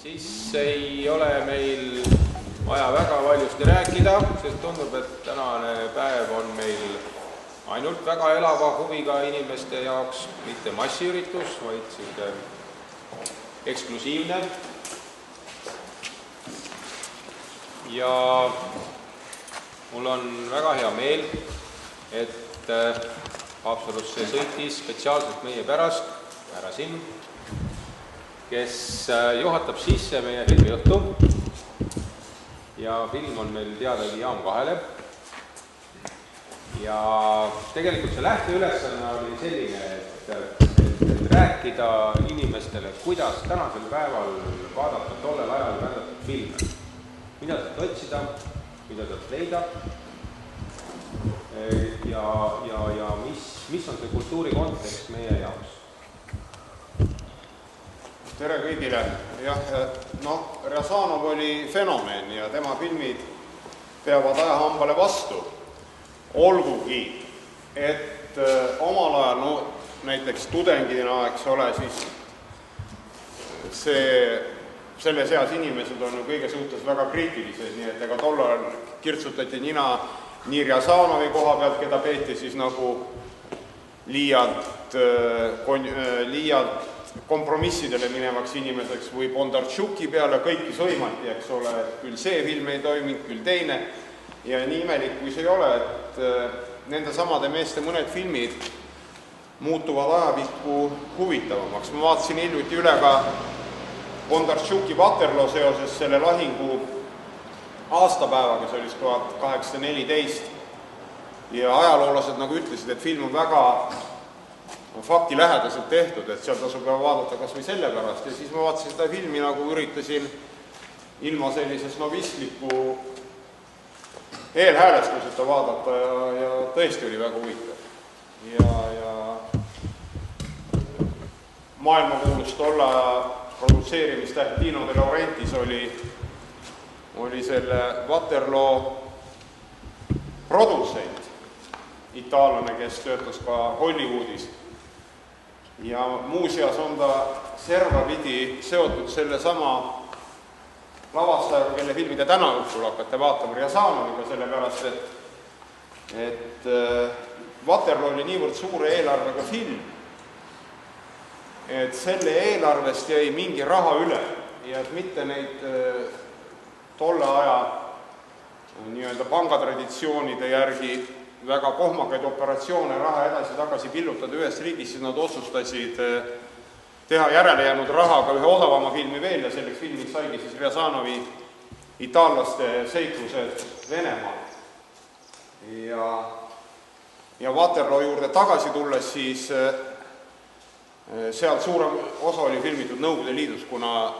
siis ei ole meil vaja väga valjusti rääkida, sest tundub, et tänane päev on meil ainult väga elava huviga inimeste jaoks, mitte massiüritus, vaid selline eksklusiivne. Ja mul on väga hea meel, et Haapsalusse sõitis spetsiaalselt meie pärast härra Simm, kes juhatab sisse meie filmiõhtu ja film on meil teadagi Jaam 2-le. Ja tegelikult see lähteülesanne oli selline, et rääkida inimestele, kuidas tänasel päeval vaadata tollel ajal vändatud filme, mida sealt otsida, mida sealt leida ja mis on see kultuuri kontekst meie jaoks. Tere kõigile. Jah, Rjazanov oli fenomen ja tema filmid peavad ajahambale vastu. Olgugi, et omal ajal, näiteks tudengina, eks ole, siis selle seas inimesed on kõige suhtes väga kriitilised, nii et ega tol ajal kirtsutati nina nii Rjazanovi koha pealt, keda peeti siis nagu liialt kompromissidele minevaks inimeseks või Bondartšuki peale kõiki sõimati, eks ole, et küll see film ei toiminud, küll teine ja nii imelik, kui see ei ole, et nende samade meeste mõned filmid muutuvad ajapikku huvitavamaks. Ma vaatasin hiljuti üle ka Bondartšuki Waterloo seoses selle lahingu aastapäevaga, see oli 1814 ja ajaloolased nagu ütlesid, et film on väga faktilähedaselt tehtud, et seal tasub vaadata kas või selle pärast ja siis ma vaatasin seda filmi nagu üritasin ilma sellises novistliku eelhäälestuseta vaadata ja tõesti oli väga huvitav ja maailmakuulus tolle produtseerimistäht Dino De Laurentiis oli selle Waterloo produtsent, itaallane, kes töötas ka Hollywoodis. Ja muuseas on ta servapidi seotud selle sama lavastajaga, kelle filmi te täna õhtul hakkate vaatama Rjazanoviga, sellepärast, et Waterloo oli niivõrd suure eelarvega film, et selle eelarvest jäi mingi raha üle ja et mitte neid tolle aja nii-öelda pangatraditsioonide järgi väga kohmakaid operatsioone raha edasi-tagasi pillutada ühes riigis, siis nad otsustasid teha järele jäänud rahaga ühe odavama filmi veel ja selleks filmiks saigi siis Rjazanovi itaallaste seiklused Venemaal. Ja Waterloo juurde tagasi tulles siis sealt suurem osa oli filmitud Nõukogude Liidus, kuna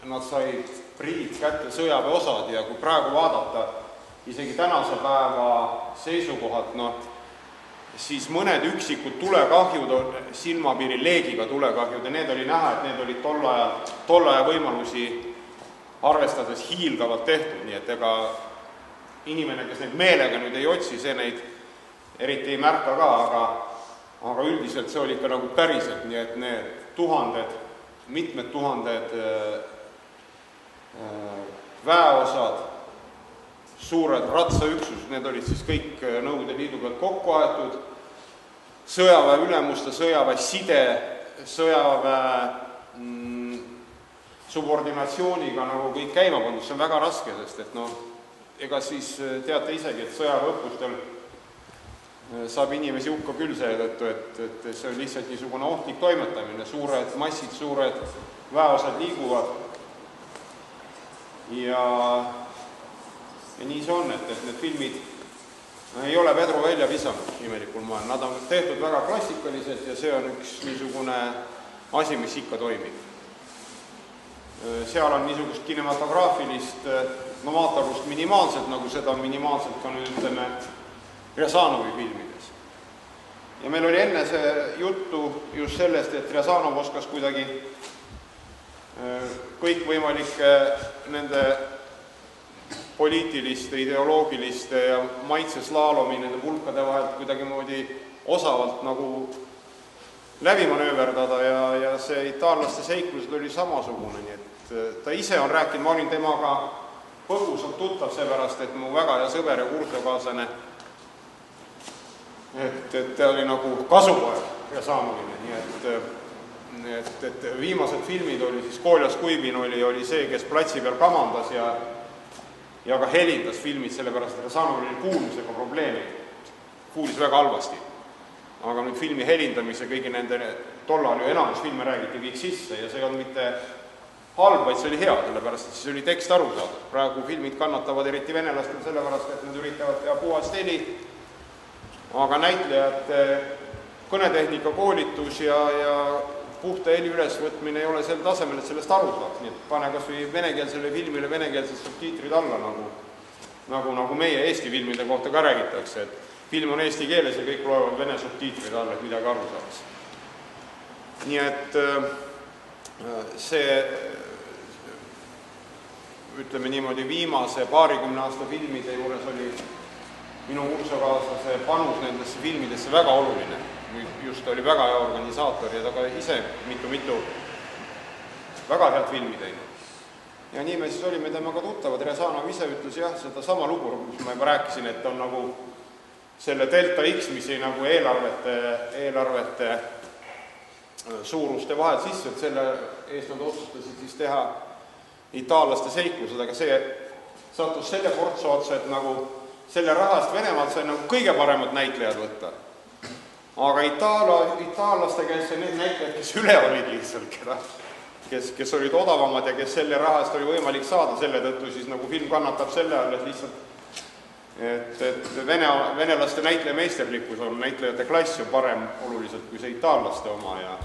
nad said briid kätte sõjaväeosad ja kui praegu vaadata isegi tänase päeva seisukohalt, siis mõned üksikud tulekahjud on silmapiiril leegiga tulekahjud ja need oli näha, et need olid tolle aja võimalusi arvestades hiilgavalt tehtud, nii et ega inimene, kes neid meelega nüüd ei otsi, see neid eriti ei märka ka, aga üldiselt see oli ikka nagu päriselt, nii et need mitmed tuhanded väeosad, suured ratsaüksused, need olid siis kõik Nõukogude Liidu pealt kokku aetud, sõjaväe ülemuste, sõjaväe side, sõjaväe subordinatsiooniga nagu kõik käima pandud, see on väga raske, sest et ega siis teate isegi, et sõjaväeõppustel saab inimesi hukka küll seetõttu, et see on lihtsalt niisugune ohtlik toimetamine, suured massid, suured väeosad liiguvad ja nii see on, et need filmid ei ole vedru välja visanud imelikul moel. Nad on tehtud väga klassikaliselt ja see on üks niisugune asi, mis ikka toimib. Seal on niisugust kinematograafilist novaatorlust minimaalselt, nagu seda minimaalselt ka nüüd ütleme Rjazanovi filmides. Ja meil oli enne see juttu just sellest, et Rjazanov oskas kuidagi kõikvõimalike nende poliitiliste, ideoloogiliste ja maitseslaalomi nende pulkade vahelt kuidagimoodi osavalt nagu läbi manööverdada ja see itaallaste seiklused oli samasugune, nii et ta ise on rääkinud, ma olin temaga põgusalt tuttav seepärast, et mu väga hea sõber ja kursusekaaslane, et ta oli nagu kasupoeg ja saamuline, nii et viimased filmid oli siis Koljas Kuibin oli see, kes platsi peal kamandas ja ka helindas filmid, sellepärast et Resanov oli kuulmisega probleemi, kuulis väga halvasti. Aga nüüd filmi helindamise kõigi nende, tollal ju enamus filme räägiti kõik sisse ja see on mitte halb, vaid see oli hea, sellepärast et siis oli tekst aru saada. Praegu filmid kannatavad eriti venelastel sellepärast, et nad üritavad teha puhast heli, aga näitlejate kõnetehnika koolitus ja puhta heli ülesvõtmine ei ole sel tasemel, et sellest aru saaks. Nii et pane kas või venekeelsele filmile venekeelsed subtiitrid alla, nagu meie Eesti filmide kohta ka räägitakse, et film on eesti keeles ja kõik loevad vene subtiitrid alla, et midagi aru saaks. Nii et see, ütleme niimoodi, viimase paarikümne aasta filmide juures oli minu kursakaaslase panus nendesse filmidesse väga oluline. Just oli väga hea organisaator ja ta ka ise mitu väga head filmi teinud. Ja nii me siis olime temaga tuttavad. Resanov ise ütles jah, seda sama lugu, kus ma juba rääkisin, et on nagu selle Delta X, mis ei nagu eelarvete suuruste vahel sisse, et selle eest nad otsustasid siis teha itaallaste seiklused, aga see sattus selle portsu otsa, et nagu selle rahast Venemaalt sai nagu kõige paremad näitlejad võtta. Aga itaallaste käes need näitlejad, kes üle olid lihtsalt, kes olid odavamad ja kes selle rahast oli võimalik saada, selle tõttu siis nagu film kannatab selle all, et lihtsalt et venelaste näitleja meisterlikkus on, näitlejate klass on parem oluliselt kui see itaallaste oma ja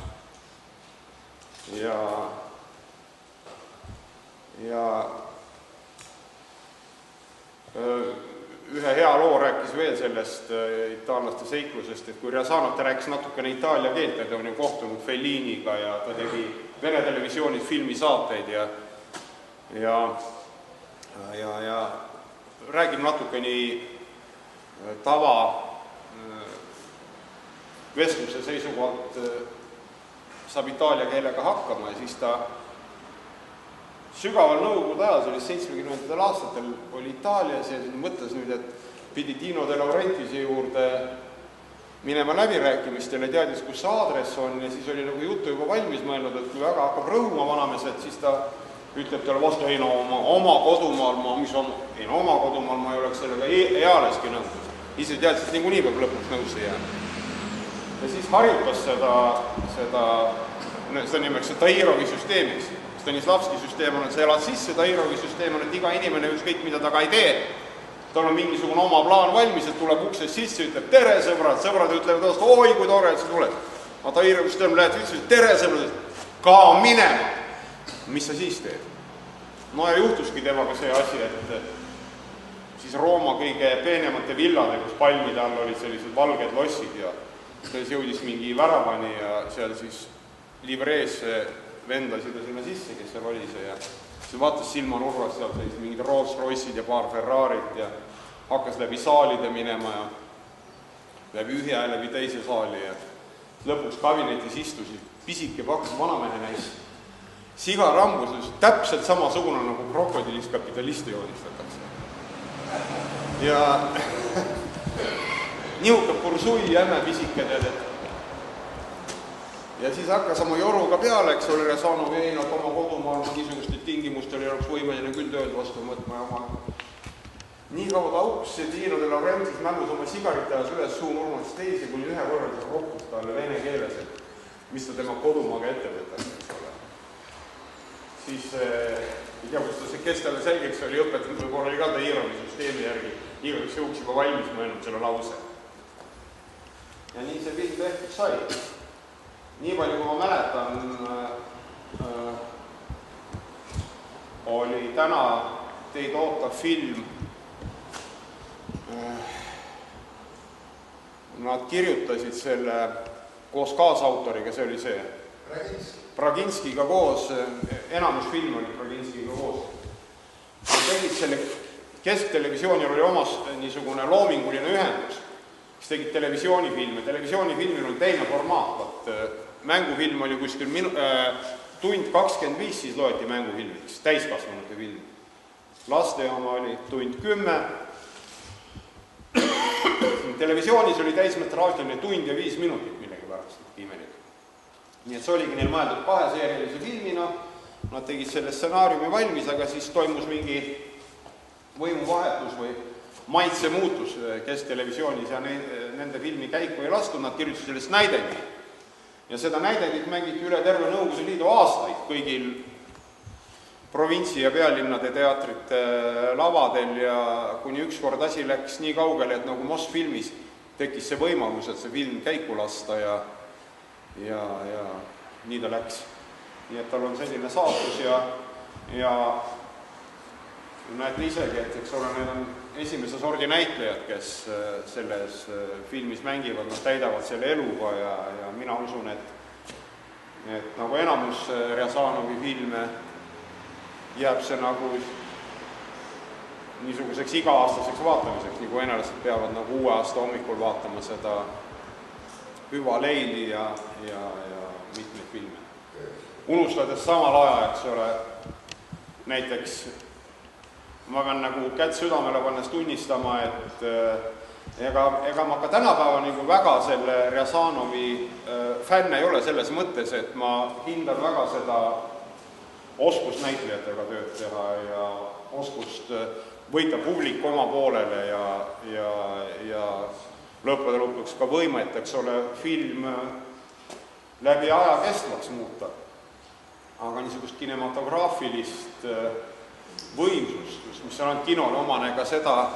ühe hea loo rääkis veel sellest itaallaste seiklusest, et kui Resanov ta rääkis natukene itaalia keelt, ta on ju kohtunud Felliniga ja ta tegi Vene televisioonis filmisaateid ja räägib natukene tava vestluse seisukohalt saab itaalia keelega hakkama ja siis ta sügaval nõukogude ajal, see oli 70. aastatel, oli Itaalias ja mõtles nüüd, et pidi Dino De Laurentise juurde minema läbirääkimistele, teadis, kus see aadress on ja siis oli nagu jutu juba valmis mõelnud, et kui väga hakkab rõhuma vanamees, et siis ta ütleb talle vastu, ei no oma kodumaal oma kodumaal ma ei oleks sellega ealeski nõus. Ise teadis, et niikuinii peab lõpuks nõus ei jääma. Ja siis harjutas seda nimeks Tairovi süsteemiks. Stanislavski süsteem on, et sa elad sisse, Tairovi süsteem on, et iga inimene ükskõik mida ta ka ei tee. Tal on mingisugune oma plaan valmis, et tuleb uksest sisse, ütleb tere sõbrad ütlevad vastu, oi kui tore, et sa tuled. Aga Tairovi süsteem lähed sisse, tere sõbrad, kao minema. Mis sa siis teed? No ja juhtuski temaga see asi, et siis Rooma kõige peenemate villade, kus palmide all olid sellised valged lossid ja siis jõudis mingi väravani ja seal siis livrees vendasid ta sinna sisse, kes seal oli see ja siis vaatas silmanurvas seal sellised mingid Rolls Royce'id ja paar Ferrarit ja hakkas läbi saalide minema ja läbi ühe ja läbi teise saali ja lõpuks kabinetis istusid pisike paks vanamehe näis sigarambus, täpselt samasugune nagu krokodillist kapitaliste joonistatakse. Ja nihuke pursui jämme pisike tead, ja siis hakkas oma joruga peale, eks ole, Resanov ei nad oma kodumaal niisugustel tingimustel ei oleks võimeline küll tööd vastu võtma ja oma nii kaua ta auks ja Dino De Laurentiis mängus oma sigarite ajas üles suunurmast teisi, kuni ühe korral ta rohkus talle vene keeles, et mis ta tema kodumaaga ette võtab, eks ole. Siis ei tea, kus ta see kestale selgeks oli õpetanud, võib-olla oli ka ta Iironi süsteemi järgi igaks jõuks juba valmis mõelnud selle lause. Ja nii see film tehtud sai. Nii palju, kui ma mäletan, oli täna teid ootav film. Nad kirjutasid selle koos kaasautoriga, see oli see Braginskiga koos, enamus film oli Braginskiga koos. Nad tegid selle kesktelevisioonil oli omas niisugune loominguline ühendus, kes tegid televisioonifilme. Televisioonifilmil oli teine formaat, mängufilm oli kuskil tund 25 siis loeti mängufilmiks, täiskasvanute film. Laste oma oli tund 10. Televisioonis oli täismetraažiline tund ja 5 minutit millegi pärast, imelik. Nii et see oligi neil mõeldud 2-seerialise filmina, nad tegid selle stsenaariumi valmis, aga siis toimus mingi võimuvahetus või maitse muutus Kesktelevisionis ja nende filmi käiku ei lastud, nad kirjutasid sellest näidendit. Ja seda näidendit mängiti üle terve Nõukogude Liidu aastaid kõigil provintsi- ja pealinnade teatrite lavadel ja kuni ükskord asi läks nii kaugele, et nagu Mosfilmis tekkis see võimalus, et see film käiku lasta ja nii ta läks. Nii et tal on selline saatus ja näete isegi, et eks ole, need on esimese sordi näitlejad, kes selles filmis mängivad, nad täidavad selle eluga ja mina usun, et nagu enamus Rjazanovi filme jääb see nagu niisuguseks iga-aastaseks vaatamiseks, nagu venelased peavad nagu uue aasta hommikul vaatama seda Hüva Leili ja mitmeid filme. Unustades samal aja, eks ole, näiteks ma pean nagu kätt südamele pannes tunnistama, et ega ma ka tänapäeva nagu väga selle Rjazanovi fänn ei ole selles mõttes, et ma hindan väga seda oskust näitlejatega tööd teha ja oskust võita publik oma poolele ja lõppude lõpuks ka võimet, eks ole, film läbi aja kestvaks muuta. Aga niisugust kinematograafilist võimsust, mis on ainult kinole omane, ega seda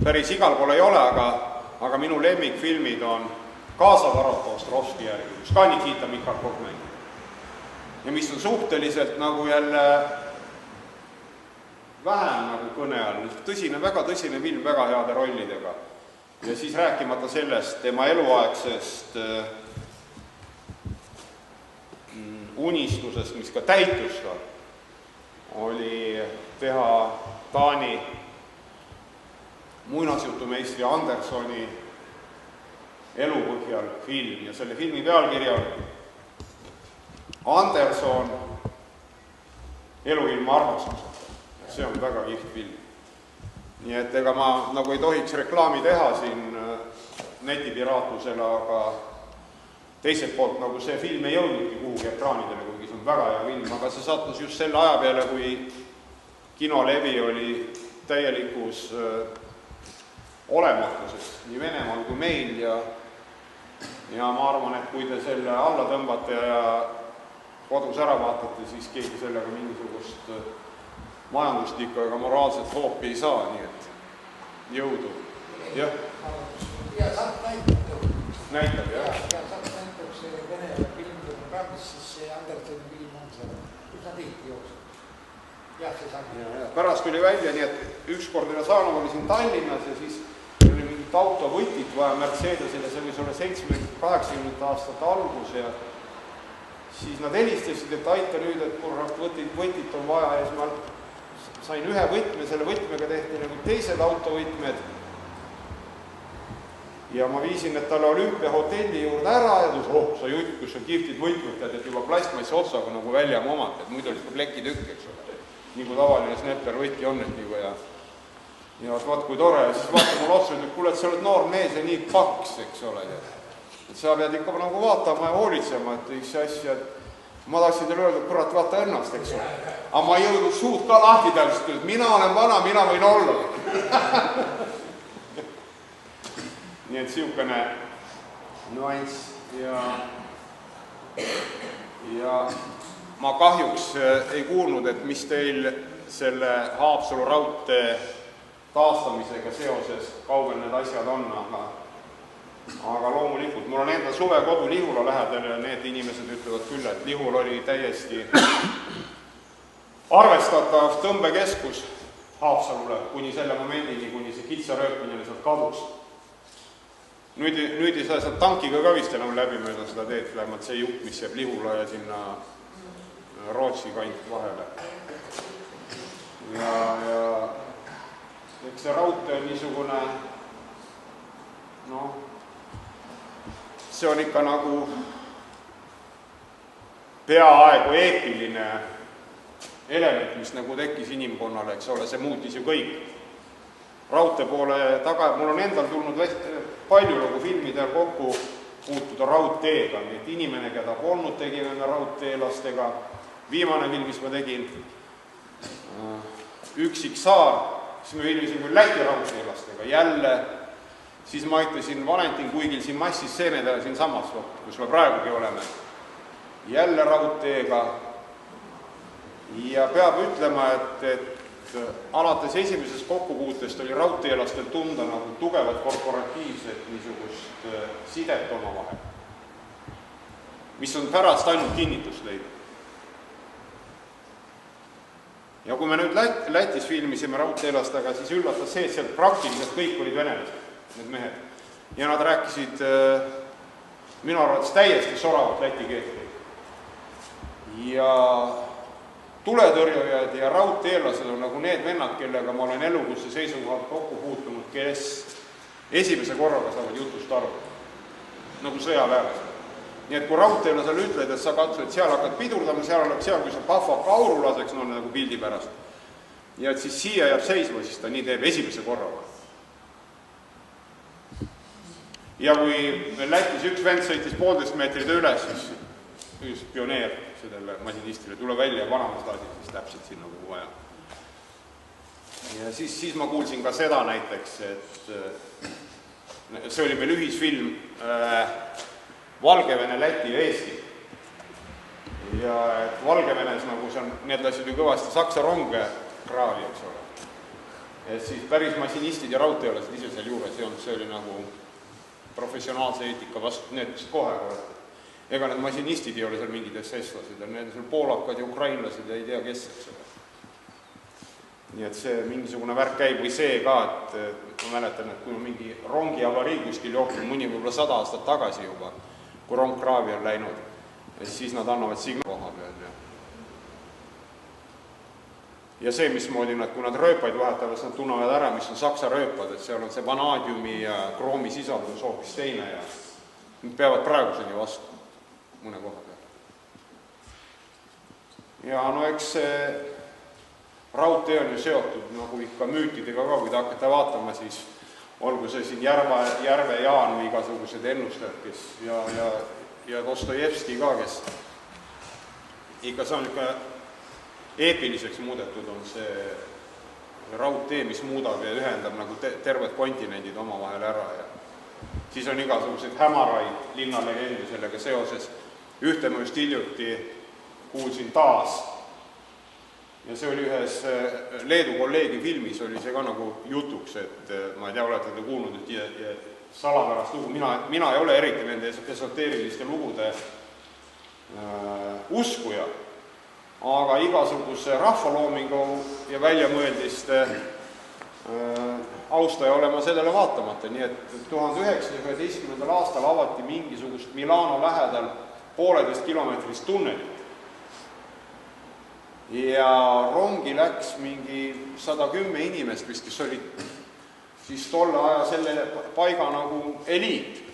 päris igal pool ei ole, aga minu lemmikfilmid on Kaasa Varrota Ostrovski järgi, kus ka Nikita Mikhalkov mängib. Ja mis on suhteliselt nagu jälle vähem nagu kõne all, tõsine, väga tõsine film, väga heade rollidega. Ja siis rääkimata sellest tema eluaegsest unistusest, mis ka täitus ta, oli teha Taani muinasjutumeistri Andersoni elu põhjal film ja selle filmi pealkirja on Anderson elu ilma armastuseta. See on väga kihvt film. Nii et ega ma nagu ei tohiks reklaami teha siin netipiraatlusele, aga teiselt poolt nagu see film ei jõudnudki kuhugi ekraanidele, kuigi see on väga hea film, aga see sattus just selle aja peale, kui kinolevi oli täielikus olematusest nii Venemaal kui meil ja ma arvan, et kui te selle alla tõmbate ja kodus ära vaatate, siis keegi sellega mingisugust majanduslikku ega moraalset hoopi ei saa, nii et jõudu. Jah. Ja saab näitab. Näitab, jah. Ja saab näitab see Vene filmprogrammis, siis see Andersoni film on seal üsna tihti jooksnud. Jah, see saab. Pärast tuli välja, nii et ükskord Rjazanov oli siin Tallinnas ja siis oli mingit autovõtit vaja Mercedesile, see võis olla 70-80 aastate algus ja siis nad helistasid, et aita nüüd, et kurrat võtit on vaja ja siis ma sain ühe võtme, selle võtmega tehti nagu teised autovõtmed ja ma viisin, et talle Olümpiahotelli juurde ära ja ta sa jutt, kus on kihvtid võtmed, et juba plastmassi otsaga nagu väljam omad, et muidu oli plekitükk, eks ole, nii kui tavaline snepper võti on, et nagu ja vaat kui tore ja siis vaata mul otsa, et kuule, et sa oled noor mees ja nii paks, eks ole, et sa pead ikka nagu vaatama ja hoolitsema, et üks asja, et ma tahaksin teile öelda, et kurat, vaata ennast, eks ole. Aga ma ei jõudnud suud ka lahti täpselt, et mina olen vana, mina võin olla. Nii et siukene nüanss ja ma kahjuks ei kuulnud, et mis teil selle Haapsalu raudtee taastamisega seoses kaugel need asjad on, aga loomulikult, mul on enda suvekodu Lihula lähedal ja need inimesed ütlevad küll, et Lihul oli täiesti arvestatav tõmbekeskus Haapsalule kuni selle momendini, kuni see kitsarööpmine sealt kadus. Nüüd ei saa sealt tankiga ka vist enam läbi mööda seda teed, vähemalt see jupp, mis jääb Lihula ja sinna Rootsi kant vahele. Ja eks see raudtee on niisugune, see on ikka nagu peaaegu eepiline element, mis nagu tekkis inimkonnale, eks ole, see muutis ju kõik. Raudtee poole taga, mul on endal tulnud palju nagu filmidel kokku puutuda raudteega, nii et inimene, keda polnud, tegime me raudteelastega. Viimane film, mis ma tegin, Üksik saar, siis me filmisin küll Läti raudteelastega, jälle, siis ma aitasin Valentin Kuigil siin massisseenedele siin samas, kus me praegugi oleme, jälle raudteega. Ja peab ütlema, et alates esimesest kokkupuutest oli raudteelastel tunda nagu tugevat korporatiivset niisugust sidet oma vahel, mis on pärast ainult kinnitust leidnud. Ja kui me nüüd Lätis filmisime raudteelastega, siis üllatas see, et seal praktiliselt kõik olid venelased, need mehed. Ja nad rääkisid minu arvates täiesti soravat läti keelt. Ja tuletõrjujad ja raudteelased on nagu need vennad, kellega ma olen elukutse seisukohalt kokku puutunud, kes esimese korraga saavad jutust aru, nagu sõjaväelased. Nii et kui raudteelasele ütled, et sa katsud, et seal hakkad pidurdama, seal kui sa pahvab ka auru laseks, no nagu pildi pärast. Ja et siis siia jääb seisma, siis ta nii teeb esimese korraga. Ja kui Lätis üks vend sõitis 1,5 meetrit üles, siis pioneer sellele masinistile, tule välja vanamastaadil, siis täpselt sinna kuhu vaja. Ja siis ma kuulsin ka seda näiteks, et see oli meil ühisfilm Valgevene, Läti ja Eesti. Ja et Valgevenes nagu see on, need lasid ju kõvasti saksa ronge kraavi, eks ole. Et siis päris masinistid ja raudteelased ise seal juures ei olnud, see oli nagu professionaalse eetika vastu, need mis kohe korrati. Ega need masinistid ei ole seal mingid SS-lased, need on seal poolakad ja ukrainlased ja ei tea kes, eks ole. Nii et see mingisugune värk käib või see ka, et ma mäletan, et kui mingi rongi avarii kuskil jooksul mõni võib-olla 100 aastat tagasi juba, kui rong kraavi on läinud, siis nad annavad signaali koha peal. Ja see, mismoodi nad, kui nad rööpaid vahetavad, siis nad tunnevad ära, mis on saksa rööpad, et seal on see vanaadiumi ja kroomi sisaldus hoopis teine ja nad peavad praeguseni vastu mõne koha peal. Ja no eks see raudtee on ju seotud nagu ikka müütidega ka, kui te hakkate vaatama, siis olgu see siin Järve Jaan või igasugused ennustajad, kes ja Dostojevski ka, kes ikka see on ikka eepiliseks muudetud, on see raudtee, mis muudab ja ühendab nagu terved kontinendid oma vahel ära ja siis on igasuguseid hämaraid linnalegendi sellega seoses. Ühte ma just hiljuti kuulsin taas ja see oli ühes Leedu kolleegi filmis, oli see ka nagu jutuks, et ma ei tea, olete te kuulnud, et salapärast lugu, mina ei ole eriti nende esoteeriliste lugude uskuja, aga igasuguse rahvaloomingu ja väljamõeldiste austaja olema sellele vaatamata, nii et 1911. aastal avati mingisugust Milano lähedal 1,5 kilomeetrist tunnelit. Ja rongi läks mingi 110 inimest vist, kes olid siis tolle aja selle paiga nagu eliit.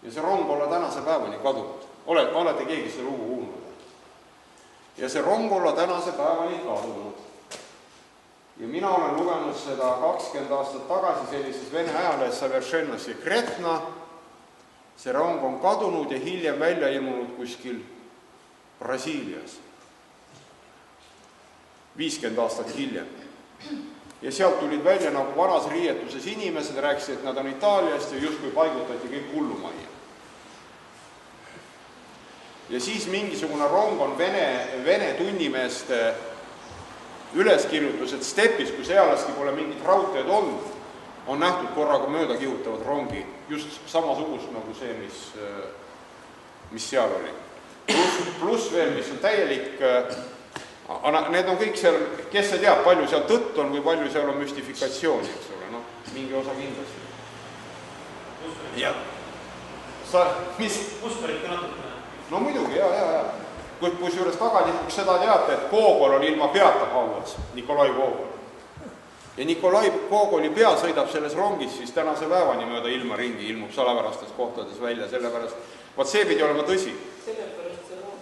Ja see rong olla tänase päevani kadunud. Olete keegi seda lugu kuulnud? Ja see rong olla tänase päevani kadunud. Ja mina olen lugenud seda 20 aastat tagasi sellises vene ajalehes Soveršenno sekretna. See rong on kadunud ja hiljem välja ilmunud kuskil Brasiilias. 50 aastat hiljem. Ja sealt tulid välja nagu vanas riietuses inimesed, rääkisid, et nad on Itaaliast ja justkui paigutati kõik hullumajja. Ja siis mingisugune rong on vene tunnimeeste üleskirjutus, et stepis, kus ealaski pole mingit raudteed olnud, on nähtud korraga mööda kihutavad rongi. Just samasugust nagu see, mis seal oli. Plus veel, mis on täielik... Need on kõik seal, kes see teab, palju seal tõtt on või palju seal on müstifikatsiooni, eks ole, noh, mingi osa kindlasti. Jah. Usparid ka natukene? No muidugi, jaa. Kus juures tagalipuks seda teate, et Gogol oli ilma peata hauas, Nikolai Gogol. Ja Nikolai Gogoli pea sõidab selles rongis, siis tänase päevani mööda ilma ringi ilmub salapärastes kohtades välja, sellepärast, vaat see pidi olema tõsi. Sellepärast see rong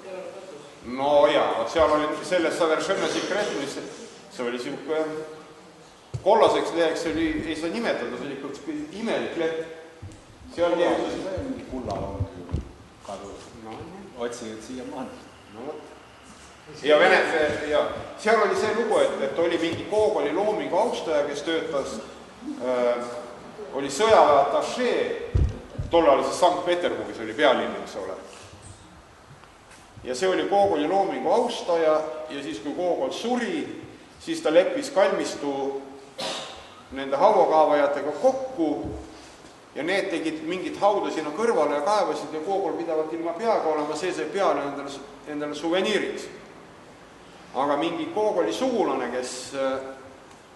no jaa, seal oli selles Soveršenna Sekretnis, see oli siuke kollaseks leheks, see oli, ei saa nimetada, see oli ikka imelik leht. Seal mingi kullal on kadus. Otsin, et siia maani. Ja seal oli see lugu, et oli mingi Gogoli loomingu austaja, kes töötas, oli sõjaväeatašee, tollal siis Sankt-Peterburgis oli pealinn, eks ole. Ja see oli Gogoli loomingu austaja ja siis, kui Gogol suri, siis ta leppis kalmistu nende hauakaavajatega kokku ja need tegid mingit hauda sinna kõrvale ja kaevasid ja Gogol pidavalt ilma peaga olema, see sai peale endale suveniiriks. Aga mingi Gogoli sugulane, kes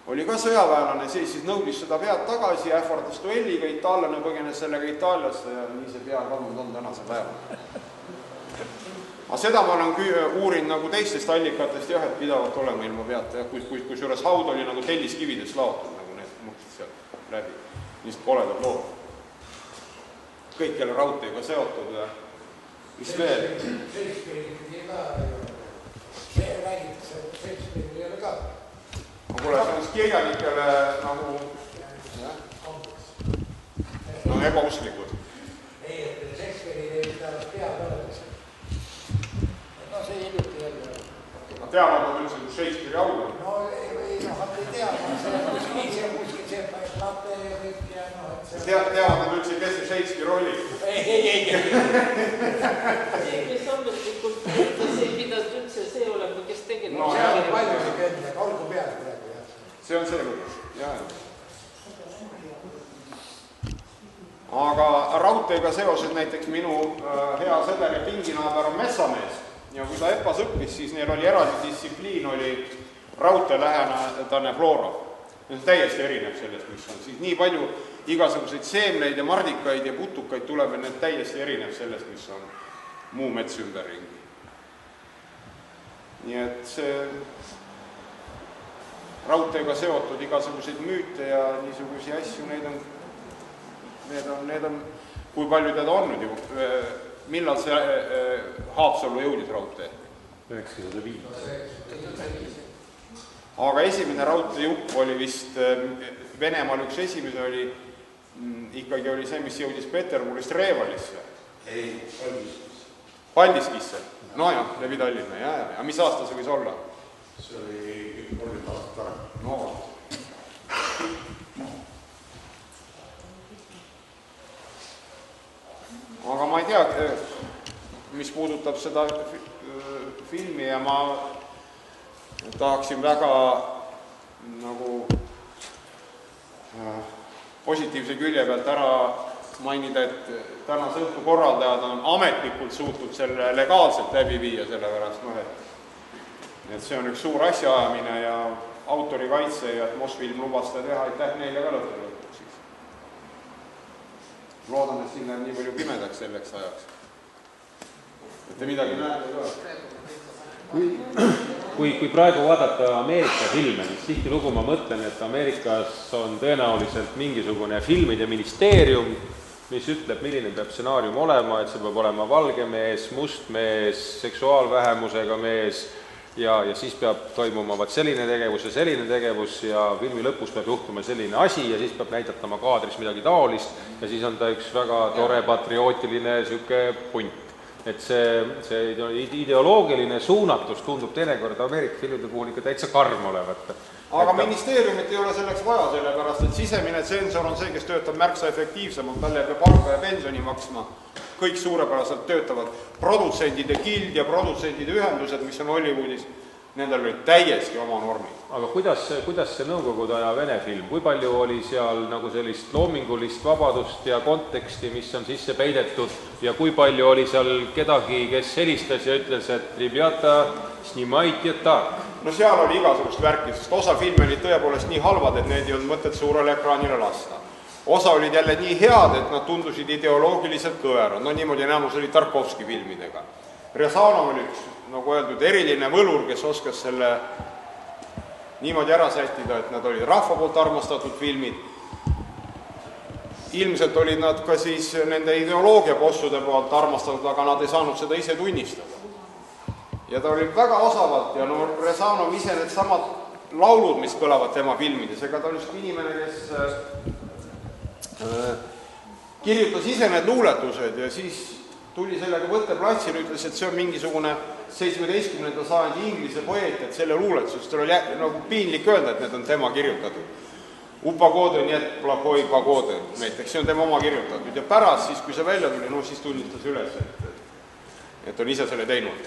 oli ka sõjaväelane, siis nõudis seda pead tagasi ja ähvardas duelliga, itaallane põgenes sellega Itaaliasse ja nii see pea kadunud on tänase päeva. Aga seda ma olen uurinud nagu teistest allikatest jah, et pidavalt olema ilma peata, kusjuures haud oli nagu telliskividest laotud, nagu need mõtled sealt läbi. Niisugused koledad lood. Kõik jälle raudteega seotud ja mis veel? See räägitakse, et Shakespeare'il ei ole ka. Ma kuule, see on kirjanikele nagu no ebausklikud. Ei, et Shakespeare'il ei pidanud pead olemas. No see hiljuti jälle. Ma teavad on üldse, kus Shakespeare'i au on. No ei tea, see on kuskil see late ja kõik ja no, et see... Teavad on üldse, kes see Shakespeare oli? Ei. See, kes ametlikult, kes ei pidanud üldse see olema, kes tegelikult... No see on palju see kõnd, aga olgu peal praegu, jah. See on see lugu, jah. Aga raudteega seoses näiteks minu hea sõber ja pinginaaber on metsamees ja kui ta EPA-s õppis, siis neil oli eraldi distsipliin, oli raudteelähedane floora. See on täiesti erinev sellest, mis on. Siis nii palju igasuguseid seemneid ja mardikaid ja putukaid tuleb ja need täiesti erinev sellest, mis on muu mets ümberringi. Nii et see raudteega seotud igasuguseid müüte ja niisugusi asju, need on, kui palju teda on nüüd ju, millal see Haapsallu jõudis raudtee? 905. Aga esimene raudteejupp oli vist, Venemaal üks esimene oli, ikkagi oli see, mis jõudis Peterburist Revalisse. Ei, Paldiskisse. No jah, läbi Tallinna, ja. Aga mis aasta see võis olla? See oli 30 aastat ära. No. Aga ma ei tea, mis puudutab seda filmi ja ma tahaksin väga nagu positiivse külje pealt ära mainida, et tänase õhtu korraldajad on ametlikult suutnud selle legaalselt läbi viia, sellepärast, et see on üks suur asjaajamine ja autorikaitse ja et Mosfilm lubas seda teha, aitäh neile ka lõpuks siis. Loodan, et siin läheb nii palju pimedaks selleks ajaks. Et te midagi näete ka? Kui praegu vaadata Ameerika filme, siis tihtilugu ma mõtlen, et Ameerikas on tõenäoliselt mingisugune filmide ministeerium, mis ütleb, milline peab stsenaarium olema, et see peab olema valge mees, must mees, seksuaalvähemusega mees ja siis peab toimuma selline tegevus ja filmi lõpus peab juhtuma selline asi ja siis peab näidatama kaadris midagi taolist ja siis on ta üks väga tore patriootiline süke punt. Et see ideoloogiline suunatus tundub teinekord Ameerika filmide puhul ikka täitsa karm olevat. Aga ministeeriumit ei ole selleks vaja, sellepärast, et sisemine tsensor on see, kes töötab märksa efektiivsemalt, talle peab palka ja pensioni maksma. Kõik suurepäraselt töötavad produtsendide gild ja produtsendide ühendused, mis on Hollywoodis, nendel olid täiesti oma normid. Aga kuidas see Nõukogude aja Vene film, kui palju oli seal nagu sellist loomingulist vabadust ja konteksti, mis on sisse peidetud ja kui palju oli seal kedagi, kes helistas ja ütles, et ribjata, snimайте tak? No seal oli igasugust värki, sest osa filmi olid tõepoolest nii halvad, et need ei olnud mõtet suurele ekraanile lasta. Osa olid jälle nii head, et nad tundusid ideoloogiliselt kõverad. No niimoodi enamus oli Tarkovski filmidega. Rjazanov oli üks, nagu öeldud, eriline võlur, kes oskas selle niimoodi ära sättida, et nad olid rahva poolt armastatud filmid. Ilmselt olid nad ka siis nende ideoloogia bossude poolt armastatud, aga nad ei saanud seda ise tunnistada. ja ta oli väga osavalt ja no Rezanov ise need samad laulud, mis kõlavad tema filmides, ega ta on just inimene, kes kirjutas ise need luuletused ja siis tuli sellega võtteplatsile, ütles, et see on mingisugune 17. sajandi inglise poeet, et selle luuletusest tal oli nagu piinlik öelda, et need on tema kirjutatud. Upagode niet plahoi pagode, näiteks, see on tema oma kirjutatud ja pärast siis, kui see välja tuli, no siis tunnistas üles, et on ise selle teinud.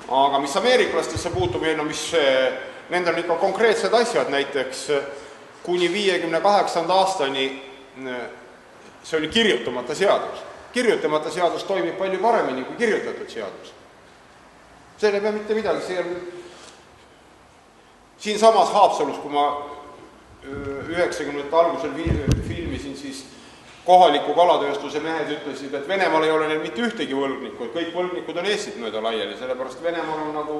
Aga mis ameeriklastesse puutub, no mis nende on ikka konkreetsed asjad, näiteks kuni 58. aastani see oli kirjutamata seadus. Kirjutamata seadus toimib palju paremini kui kirjutatud seadus. Selle ei pea mitte midagi, see on siin samas Haapsalus, kui ma 90. algusel filmisin, siis kohaliku kalatööstuse mehed ütlesid, et Venemaal ei ole neil mitte ühtegi võlgnikku, et kõik võlgnikud on Eestit mööda laiali, sellepärast Venemaal on nagu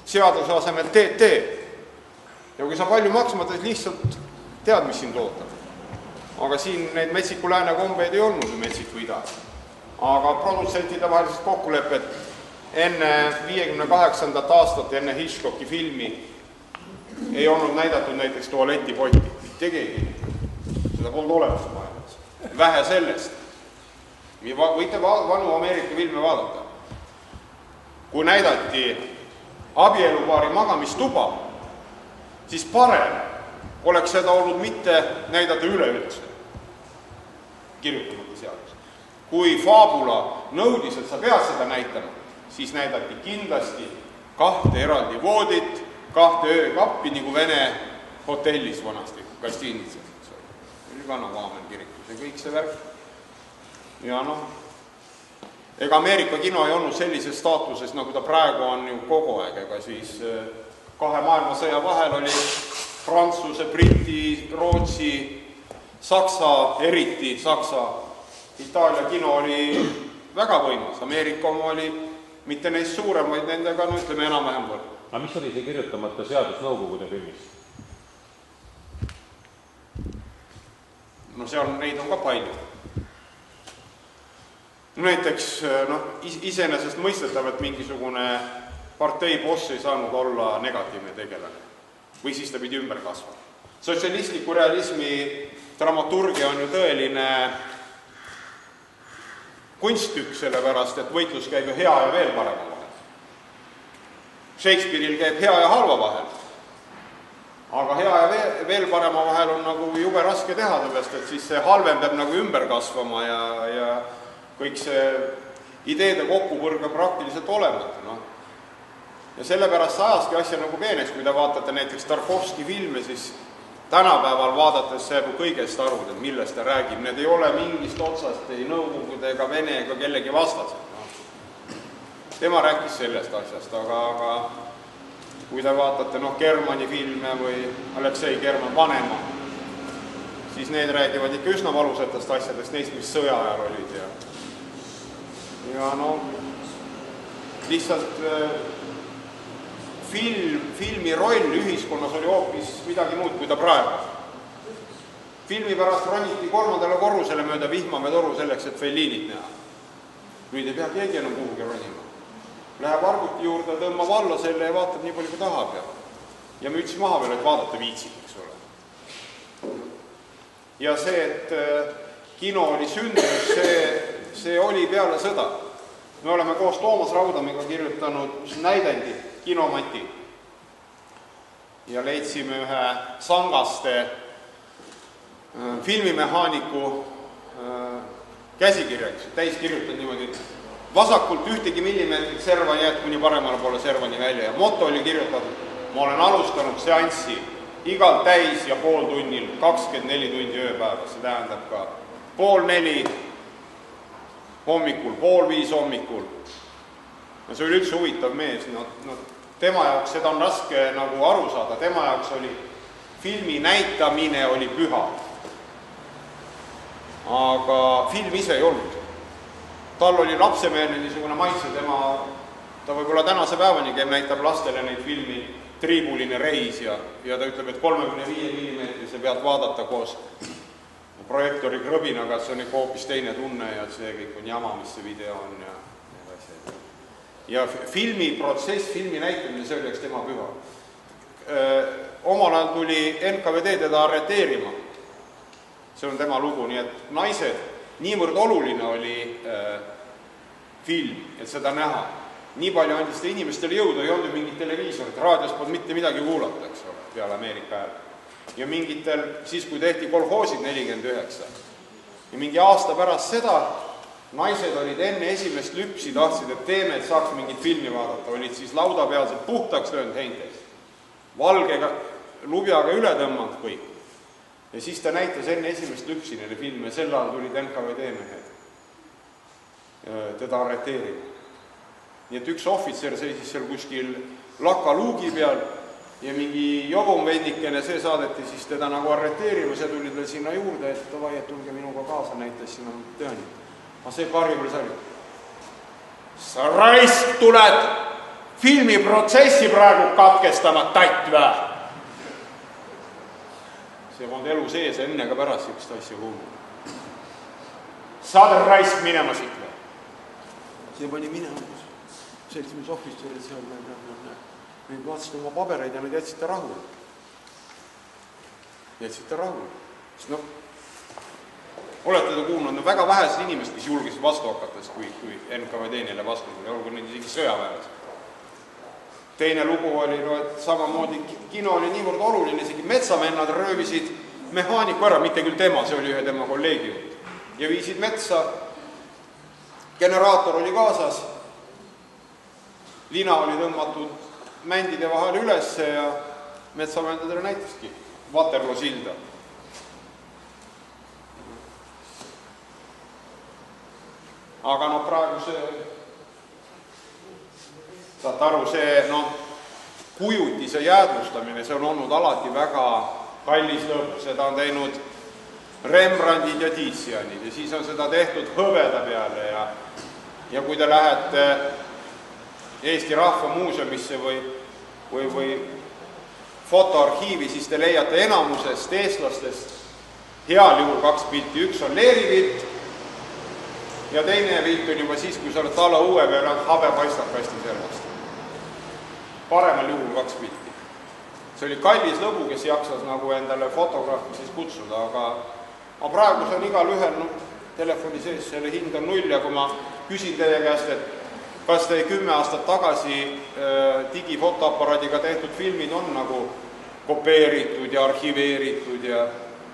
seaduse asemel TT. Ja kui sa palju maksma, siis lihtsalt tead, mis sind ootab. Aga siin neid metsiku lääne kombeid ei olnud, metsiku ida. Aga produtsentide vahelised kokkulepped enne 58. aastat, enne Hitchcocki filmi ei olnud näidatud näiteks tualetipotti. Mitte keegi. Seda polnud olemas maailmas. Vähe sellest. Võite vanu Ameerika filme vaadata. Kui näidati abielupaari magamistuba, siis parem oleks seda olnud mitte näidata üleüldse. Kirjutamata seadus. Kui Fabula nõudis, et sa pead seda näitama, siis näidati kindlasti 2 eraldi voodit, 2 öökappi, nagu Vene hotellis vanasti, Kastinitses. Lügana Vaamen kirikus ja kõik see värk. Ja noh, ega Ameerika kino ei olnud sellises staatuses, nagu ta praegu on ju kogu aeg, ega siis 2 maailmasõja vahel oli Prantsuse, Briti, Rootsi, Saksa, eriti Saksa, Itaalia kino oli väga võimas, Ameerika oma oli mitte neist suurem, vaid nendega, no ütleme, enam-vähem võrd. Aga mis oli see kirjutamata seadus Nõukogude filmis? No seal neid on ka palju. Näiteks iseenesest mõistetav, et mingisugune partei boss ei saanud olla negatiivne tegelane. Või siis ta pidi ümber kasvama. Sotsialistliku realismi dramaturgia on ju tõeline kunsttükk, sellepärast, et võitlus käib ju hea ja veel parema vahel. Shakespeare'il käib hea ja halva vahel. Aga hea ja veel parema vahel on nagu jube raske teha, et siis see halvem peab nagu ümber kasvama ja kõik see ideede kokkupõrg on praktiliselt olematu. No. Ja sellepärast see ajaski asja nagu peeneks, kui te vaatate näiteks Tarkovski filme, siis tänapäeval vaadates see kõigest aru, et millest ta räägib. Need ei ole mingist otsast, ei Nõukogude ega Vene ega kellegi vastased. No. Tema rääkis sellest asjast, aga kui te vaatate Germani filme või Aleksei German vanema, siis need räägivad ikka üsna valusatest asjadest, neist, mis sõja ajal olid. Ja lihtsalt filmi roll ühiskonnas oli hoopis midagi muud, kui ta praegu. Filmi pärast roniti 3. korrusele mööda vihmametoru selleks, et Fellinit näha. Nüüd ei pea keegi enam kuhugi ronima. Läheb arvuti juurde, tõmbab alla selle ja vaatab nii palju, kui tahab. Ja mütsi maha veel, et vaadata viitsib, eks ole. Ja see, et kino oli sündinud, see oli peale sõda. Me oleme koos Toomas Raudamiga kirjutanud näidendi Kinomati ja leidsime ühe Sangaste filmimehaaniku käsikirjaks, täis kirjutanud niimoodi, vasakult ühtegi millimeetrit serva jääd kuni paremale poole servani välja ja moto oli kirjutatud, ma olen alustanud seanssi igal täis ja pool tunnil 24 tundi ööpäevas, see tähendab ka 3:30 hommikul, 4:30 hommikul. Ja see oli üldse huvitav mees, tema jaoks seda on raske nagu aru saada, tema jaoks oli filmi näitamine oli püha. Aga film ise ei olnud. Tal oli lapsemeelne niisugune maitse, ta võib-olla tänase päevani käib, näitab lastele neid filmi Triibuline reis ja ta ütleb, et 35 mm pealt vaadata koos projektori krõbinaga, see on ikka hoopis teine tunne ja see kõik on jama, mis see video on ja asjad. ja filmiprotsess, filmi näitamine, see oli üks tema püha. Omal ajal tuli NKVD teda arreteerima. See on tema lugu, nii et naised, niivõrd oluline oli film, et seda näha. Nii palju andis ta inimestele jõudu, ei olnud mingit televiisorit, raadios polnud mitte midagi kuulata, eks ole, peale Ameerika hääl. Ja mingitel, siis kui tehti kolhoosid 49, ja mingi aasta pärast seda, naised olid enne esimest lüpsi, tahtsid, et teeme, et saaks mingit filmi vaadata, olid siis laudapealsed puhtaks löönud heintes, valgega, lubjaga üle tõmmanud kõik. Ja siis ta näitas enne esimest lüpsi neile filmi ja sel ajal tulid NKVD mehed teda arreteerima. Nii et üks ohvitser seisis seal kuskil lakaluugi peal ja mingi jobumvendikene, see saadeti siis teda nagu arreteerima, see tulid veel sinna juurde, et tavai, et tulge minuga kaasa, näitas sinna tõeni. Aga see karjumine sai. Sa raisk tuled filmiprotsessi praegu katkestama, tatt vä? See on elu sees enne ka pärast üks asja kuulnud. Saad raisk minema siit vä? See pani minema. Seltsimis ohvitserid seal, neid vaatasid oma pabereid ja nad jätsite rahul. Jätsite rahul. Sest no, olete te kuulnud, no väga vähesed inimesed, kes julgesid vastu hakates, kui NKVD neile vastu, olgu neid isegi sõjaväelas. Teine lugu oli, no, et samamoodi kino oli niivõrd oluline, isegi metsamennad röövisid mehaaniku ära, mitte küll tema, see oli ühe tema kolleegi juht, ja viisid metsa, generaator oli kaasas, lina oli tõmmatud mändide vahel ülesse ja metsamändadele näitaski Waterloo silda. Aga no praegu see, saate aru, see kujutise jäädvustamine, see on olnud alati väga kallis lõbu, seda on teinud Rembrandtid ja Tizianid ja siis on seda tehtud hõbeda peale ja kui te lähete Eesti Rahva Muuseumisse või fotoarhiivi, siis te leiate enamusest eestlastest heal juhul 2 pilti. Üks on leeripilt ja teine pilt on juba siis, kui sa oled tala uue peal, habe paistab kasti servast. Paremal juhul 2 pilti. See oli kallis lõbu, kes jaksas nagu endale fotograafi siis kutsuda, aga praegu see on igal ühel telefoni sees, selle hind on 0 ja kui ma küsin teie käest, et kas te 10 aastat tagasi digifotoaparaadiga tehtud filmid on nagu kopeeritud ja arhiveeritud ja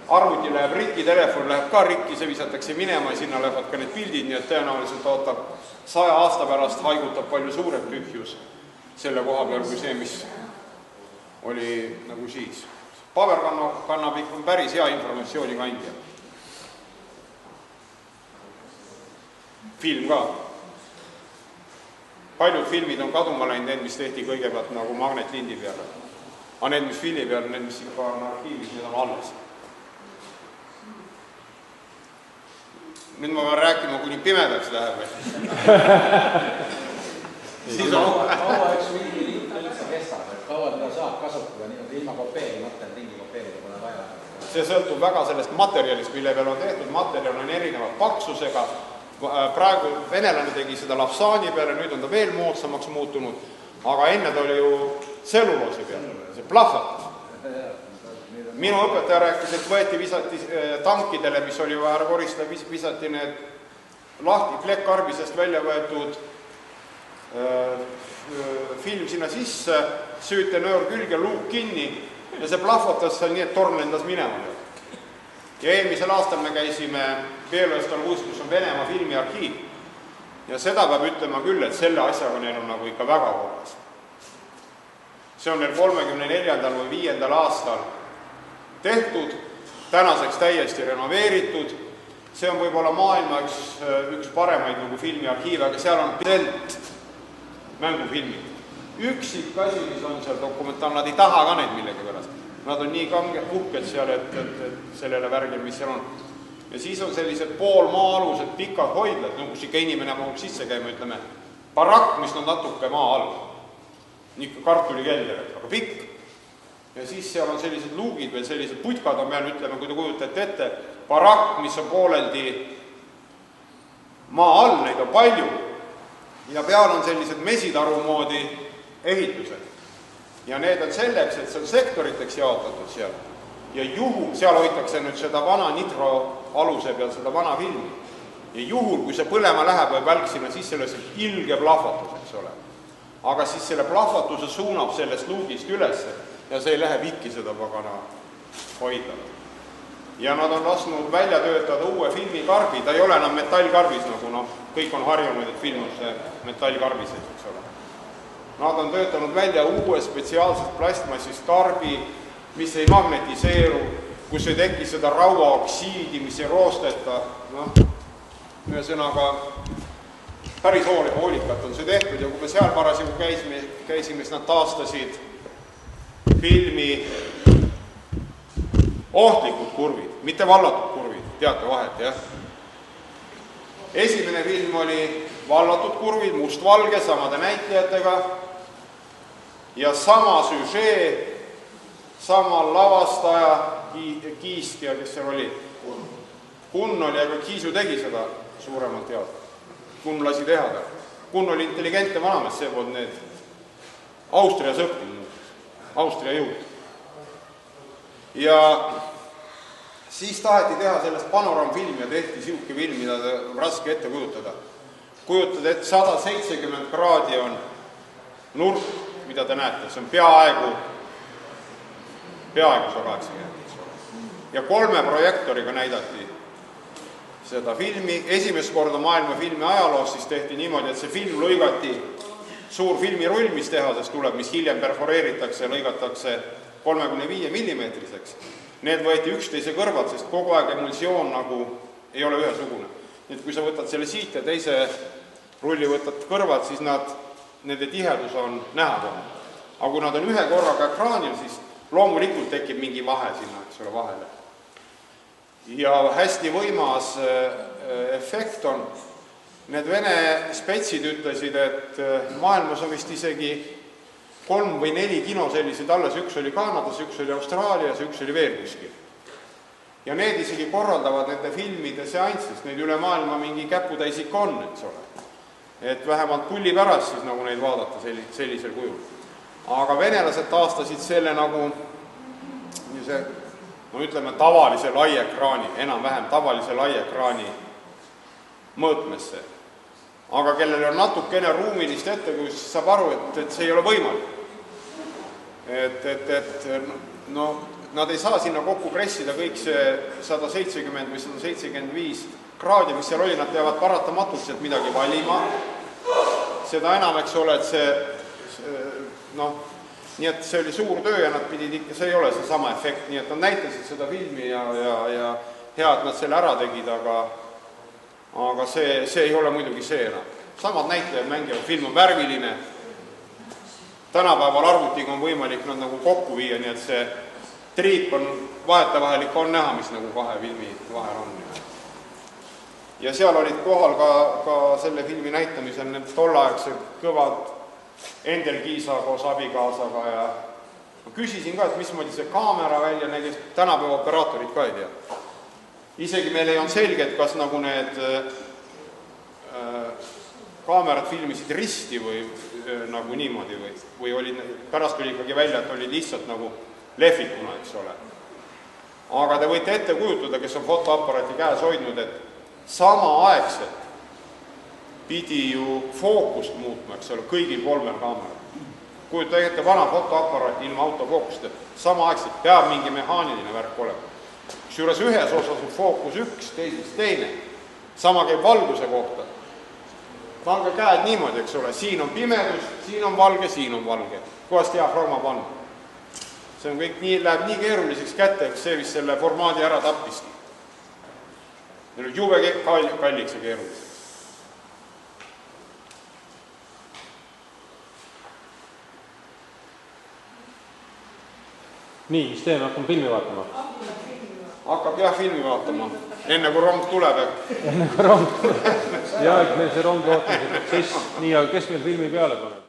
arvuti läheb rikki, telefon läheb ka rikki, see visatakse minema ja sinna lähevad ka need pildid, nii et tõenäoliselt ootab 100 aasta pärast haigutab palju suurem tühjus selle koha peal kui see, mis oli nagu siis. Paberkannapik on päris hea informatsiooni kandja. Film ka. Paljud filmid on kaduma läinud, need, mis tehti kõigepealt nagu magnetlindi peale. Aga need, mis filmi peale, need, mis ikka on arhiivis, need on alles. Nüüd ma pean rääkima, kuni pimedaks läheb. Siis on kaua üks filmiliit üldse kestab, et kaua teda saab kasutada niimoodi ilma kopeerimata, ringi kopeerida pole vaja. See sõltub väga sellest materjalist, mille peal on tehtud. Materjal on erineva paksusega. Praegu venelane tegi seda lapsaani peale, nüüd on ta veel moodsamaks muutunud, aga enne ta oli ju tselluloosi peale, see plahvat. Minu õpetaja rääkis, et visati tankidele, mis oli vaja koristada, visati need lahti plekkarbisest välja võetud film sinna sisse, süütenöör külge, luuk kinni ja see plahvatas seal nii, et torn lendas minema. Ja eelmisel aastal me käisime Bielostorovus, kus on Venemaa filmiarhiiv ja seda peab ütlema küll, et selle asjaga neil on nagu ikka väga korras. See on neil 34. või 5. aastal tehtud, tänaseks täiesti renoveeritud. See on võib-olla maailma üks paremaid nagu filmiarhiive, aga seal on pilt mängufilmid. Üksik asi, mis on seal dokumentaal, nad ei taha ka neid millegi pärast. Nad on nii uhked seal, et sellele värgil, mis seal on. Ja siis on sellised poolmaa-alused pikad hoidlad, kus ikka inimene mahub sisse käima, ütleme, barakk, mis on natuke maa all. Nii kartulikelder, aga pikk. Ja siis seal on sellised luugid veel, sellised putkad on peal, ütleme, kui te kujutate ette, barakk, mis on pooleldi maa all, neid on palju. ja peal on sellised mesitaru moodi ehitused. Ja need on selleks, et see on sektoriteks jaotatud seal. Ja juhul, seal hoitakse nüüd seda vana nitro aluse peal, seda vana filmi. Ja juhul, kui see põlema läheb või välk sinna sisse lööb, ilge plahvatus, eks ole. Aga siis selle plahvatuse suunab sellest luugist ülesse ja see ei lähe vikki seda pagana hoida. Ja nad on lasknud välja töötada uue filmikarbi, ta ei ole enam metallkarbis, nagu kõik on harjunud, et film on see metallkarbis, eks ole. Nad on töötanud välja uue spetsiaalselt plastmassist karbi, mis ei magnetiseeru, kus ei teki seda rauaoksiidi, mis ei roosteta. Ühesõnaga, päris hoolikat on see tehtud ja kui me seal parasjagu käisime, siis nad taastasid filmi ohtlikud kurvid, mitte vallatud kurvid, teate vahet, jah? Esimene film oli vallatud kurvid, must-valge, samade näitlejatega ja sama süžee, sama lavastaja, kiistja, kes seal oli. Kunn oli, aga Kiisu tegi seda suuremalt head. Kunn lasi teha ta. Kunn oli intelligentne vanamees, see polnud need Austria sõprid, Austria jõud. Ja siis taheti teha sellest panoraamfilmi ja tehti siuke film, mida on raske ette kujutada. Kujutad, et 170 kraadi on nurk, mida te näete, see on peaaegu 180. Ja 3 projektoriga näidati seda filmi. Esimest korda maailma filmi ajaloos siis tehti niimoodi, et see film lõigati suur filmirull, mis tehasest tuleb, mis hiljem perforeeritakse ja lõigatakse 35 millimeetriseks. Need võeti üksteise kõrvad, sest kogu aeg emulsioon nagu ei ole ühesugune. Nii et kui sa võtad selle siit ja teise rulli võtad kõrvad, siis nende tihedus on näha kohe. Aga kui nad on ühe korraga ekraanil, siis loomulikult tekib mingi vahe sinna, eks ole, vahele. Ja hästi võimas efekt on, need Vene spetsid ütlesid, et maailmas on vist isegi 3 või 4 kino selliseid alles, üks oli Kanadas, üks oli Austraalias, üks oli veel kuskil. Ja need isegi korraldavad nende filmide seanssist, neid üle maailma mingi käputäis ikka on, eks ole. Et vähemalt pulli pärast siis nagu neid vaadata sellisel kujul. Aga venelased taastasid selle nagu ütleme tavalise laiekraani, enam-vähem tavalise laiekraani mõõtmesse. Aga kellel on natukene ruumilist ettekujust, siis saab aru, et see ei ole võimalik. Nad ei saa sinna kokku pressida kõik see 170 või 175 kraadi, mis seal oli, nad peavad paratamatult sealt midagi valima. Seda enam, eks ole, et nii et see oli suur töö ja nad pidid ikka, see ei ole see sama efekt, nii et nad näitasid seda filmi ja hea, et nad selle ära tegid, aga see ei ole muidugi see enam. Samad näitlejad mängivad, film on värviline, tänapäeval arvutiga on võimalik nad nagu kokku viia, nii et see triip on vahetavahelik, on näha, mis nagu kahe filmi vahel on. Ja seal olid kohal ka selle filmi näitamisel need tollaegsed kõvad Endel Kiisa koos abikaasaga ja ma küsisin ka, et mismoodi see kaamera välja nägi, tänapäeva operaatorid ka ei tea. Isegi meil ei on selge, et kas nagu need kaamerad filmisid risti või nagu niimoodi või oli, pärast oli ikkagi välja, et oli lihtsalt nagu lehvikuna, eks ole. Aga te võite ette kujutada, kes on fotoaparaati käes hoidnud, et samaaegselt pidi ju fookust muutma, eks ole, kõigil 3 kaameral. Kujuta ette vana fotoaparaati ilma autofookust, samaaegselt peab mingi mehaaniline värk olema. Kusjuures ühes osas on fookus üks, teises teine. Sama käib valguse kohta. Pange käed niimoodi, eks ole, siin on pimedus, siin on valge, siin on valge. Kohast diafragma panna. See on kõik läheb nii keeruliseks kätte, eks see vist selle formaadi ära tappiski. Neil on jube kalliks ja keeruliseks. Nii, mis teeme, hakkame filmi vaatama? Hakkab jah filmi vaatama, enne kui rong tuleb. Enne kui rong tuleb. Ja, et meil see rong ootamise protsess, nii, aga kes meil filmi peale paneb?